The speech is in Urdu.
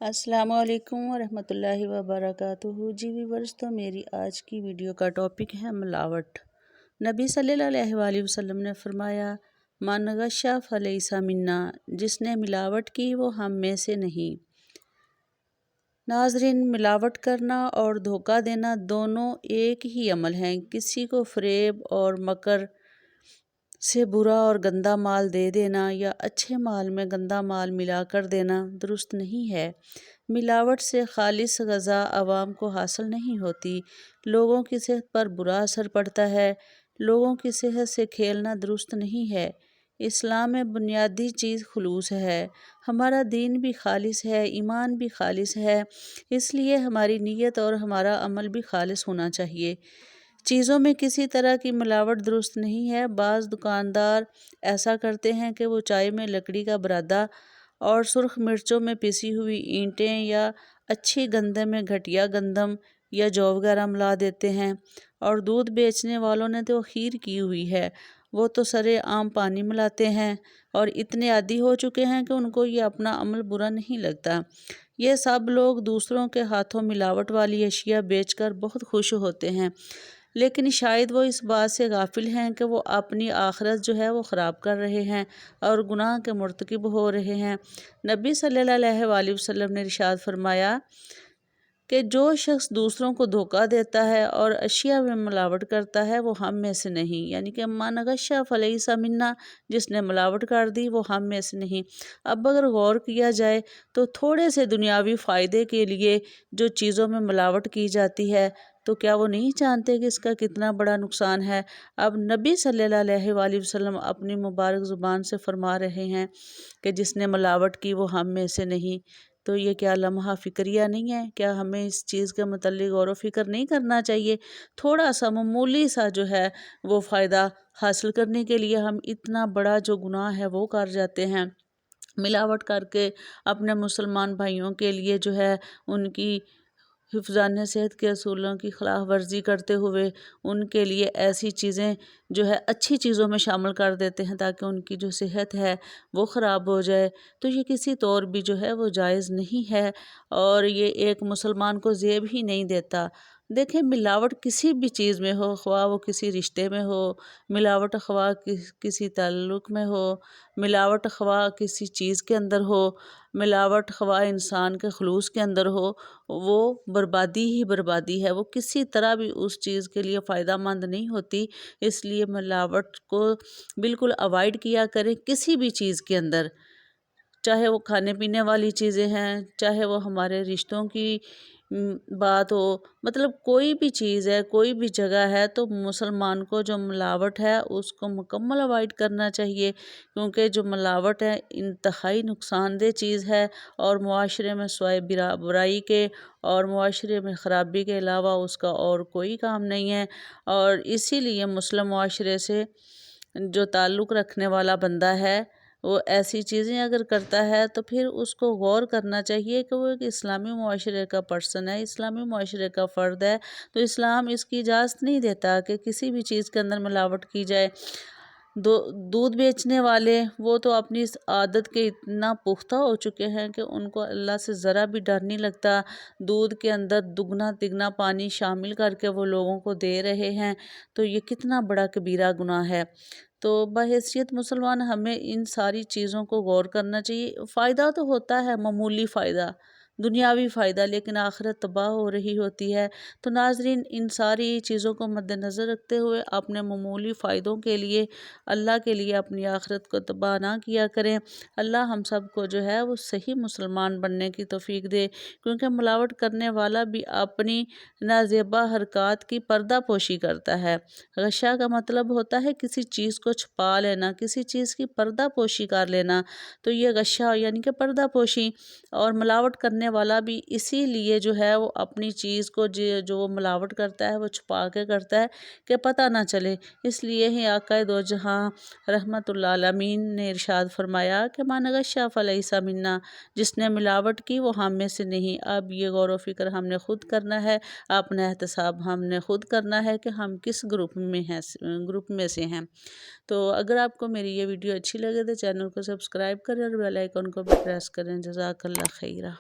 السلام علیکم ورحمۃ اللہ وبرکاتہ۔ جی ویورز، تو میری آج کی ویڈیو کا ٹاپک ہے ملاوٹ۔ نبی صلی اللہ علیہ وآلہ وسلم نے فرمایا، من غش فلیس منا، جس نے ملاوٹ کی وہ ہم میں سے نہیں۔ ناظرین، ملاوٹ کرنا اور دھوکہ دینا دونوں ایک ہی عمل ہیں۔ کسی کو فریب اور مکر سے برا اور گندا مال دے دینا یا اچھے مال میں گندا مال ملا کر دینا درست نہیں ہے۔ ملاوٹ سے خالص غذا عوام کو حاصل نہیں ہوتی، لوگوں کی صحت پر برا اثر پڑتا ہے۔ لوگوں کی صحت سے کھیلنا درست نہیں ہے۔ اسلام میں بنیادی چیز خلوص ہے۔ ہمارا دین بھی خالص ہے، ایمان بھی خالص ہے، اس لیے ہماری نیت اور ہمارا عمل بھی خالص ہونا چاہیے۔ چیزوں میں کسی طرح کی ملاوٹ درست نہیں ہے۔ بعض دکاندار ایسا کرتے ہیں کہ وہ چائے میں لکڑی کا برادہ اور سرخ مرچوں میں پسی ہوئی اینٹیں یا اچھی گندم میں گھٹیا گندم یا جو وغیرہ ملا دیتے ہیں، اور دودھ بیچنے والوں نے تو خیر کی ہوئی ہے، وہ تو سرے عام پانی ملاتے ہیں اور اتنے عادی ہو چکے ہیں کہ ان کو یہ اپنا عمل برا نہیں لگتا۔ یہ سب لوگ دوسروں کے ہاتھوں ملاوٹ والی اشیاء بیچ کر بہت خوش ہوتے ہیں، لیکن شاید وہ اس بات سے غافل ہیں کہ وہ اپنی آخرت جو ہے وہ خراب کر رہے ہیں اور گناہ کے مرتکب ہو رہے ہیں۔ نبی صلی اللہ علیہ وآلہ وسلم نے ارشاد فرمایا کہ جو شخص دوسروں کو دھوکہ دیتا ہے اور اشیاء میں ملاوٹ کرتا ہے وہ ہم میں سے نہیں، یعنی کہ من غش فلیس منا، جس نے ملاوٹ کر دی وہ ہم میں سے نہیں۔ اب اگر غور کیا جائے تو تھوڑے سے دنیاوی فائدے کے لیے جو چیزوں میں ملاوٹ کی جاتی ہے تو کیا وہ نہیں جانتے کہ اس کا کتنا بڑا نقصان ہے؟ اب نبی صلی اللہ علیہ وآلہ وسلم اپنی مبارک زبان سے فرما رہے ہیں کہ جس نے ملاوٹ کی وہ ہم میں سے نہیں۔ تو یہ کیا لمحہ فکریہ نہیں ہے؟ کیا ہمیں اس چیز کے متعلق غور و فکر نہیں کرنا چاہیے؟ تھوڑا سا معمولی سا جو ہے وہ فائدہ حاصل کرنے کے لیے ہم اتنا بڑا جو گناہ ہے وہ کر جاتے ہیں، ملاوٹ کر کے اپنے مسلمان بھائیوں کے لیے جو ہے ان کی حفظان صحت کے اصولوں کی خلاف ورزی کرتے ہوئے ان کے لیے ایسی چیزیں جو ہے اچھی چیزوں میں شامل کر دیتے ہیں تاکہ ان کی جو صحت ہے وہ خراب ہو جائے۔ تو یہ کسی طور بھی جو ہے وہ جائز نہیں ہے اور یہ ایک مسلمان کو زیب ہی نہیں دیتا۔ دیکھیں، ملاوٹ کسی بھی چیز میں ہو، خواہ وہ کسی رشتے میں ہو، ملاوٹ خواہ کسی تعلق میں ہو، ملاوٹ خواہ کسی چیز کے اندر ہو، ملاوٹ خواہ انسان کے خلوص کے اندر ہو، وہ بربادی ہی بربادی ہے، وہ کسی طرح بھی اس چیز کے لیے فائدہ مند نہیں ہوتی۔ اس لیے ملاوٹ کو بالکل اوائڈ کیا کریں کسی بھی چیز کے اندر، چاہے وہ کھانے پینے والی چیزیں ہیں، چاہے وہ ہمارے رشتوں کی بات ہو، مطلب کوئی بھی چیز ہے، کوئی بھی جگہ ہے، تو مسلمان کو جو ملاوٹ ہے اس کو مکمل اوائڈ کرنا چاہیے، کیونکہ جو ملاوٹ ہے انتہائی نقصان دہ چیز ہے اور معاشرے میں سوائے برائی کے اور معاشرے میں خرابی کے علاوہ اس کا اور کوئی کام نہیں ہے۔ اور اسی لیے مسلم معاشرے سے جو تعلق رکھنے والا بندہ ہے وہ ایسی چیزیں اگر کرتا ہے تو پھر اس کو غور کرنا چاہیے کہ وہ ایک اسلامی معاشرے کا پرسن ہے، اسلامی معاشرے کا فرد ہے، تو اسلام اس کی اجازت نہیں دیتا کہ کسی بھی چیز کے اندر ملاوٹ کی جائے۔ دودھ بیچنے والے وہ تو اپنی اس عادت کے اتنا پختہ ہو چکے ہیں کہ ان کو اللہ سے ذرا بھی ڈر نہیں لگتا۔ دودھ کے اندر دگنا تگنا پانی شامل کر کے وہ لوگوں کو دے رہے ہیں، تو یہ کتنا بڑا کبیرہ گناہ ہے۔ تو بحیثیت مسلمان ہمیں ان ساری چیزوں کو غور کرنا چاہیے۔ فائدہ تو ہوتا ہے، معمولی فائدہ، دنیاوی فائدہ، لیکن آخرت تباہ ہو رہی ہوتی ہے۔ تو ناظرین، ان ساری چیزوں کو مد نظر رکھتے ہوئے اپنے معمولی فائدوں کے لیے، اللہ کے لیے اپنی آخرت کو تباہ نہ کیا کریں۔ اللہ ہم سب کو جو ہے وہ صحیح مسلمان بننے کی توفیق دے، کیونکہ ملاوٹ کرنے والا بھی اپنی نازیبا حرکات کی پردہ پوشی کرتا ہے۔ غشہ کا مطلب ہوتا ہے کسی چیز کو چھپا لینا، کسی چیز کی پردہ پوشی کر لینا، تو یہ غشہ یعنی کہ پردہ پوشی۔ اور ملاوٹ کرنے والا بھی اسی لیے جو ہے وہ اپنی چیز کو جو وہ ملاوٹ کرتا ہے وہ چھپا کے کرتا ہے کہ پتہ نہ چلے۔ اس لیے ہی آقا دو جہاں رحمت اللہ عالمین نے ارشاد فرمایا کہ من غش فلیس منا، جس نے ملاوٹ کی وہ ہم میں سے نہیں۔ اب یہ غور و فکر ہم نے خود کرنا ہے، اپنا احتساب ہم نے خود کرنا ہے کہ ہم کس گروپ میں سے ہیں۔ تو اگر آپ کو میری یہ ویڈیو اچھی لگے تو چینل کو سبسکرائب کریں اور بیل آئیکن کو بھی پریس کریں۔ جزاک اللہ خیرہ۔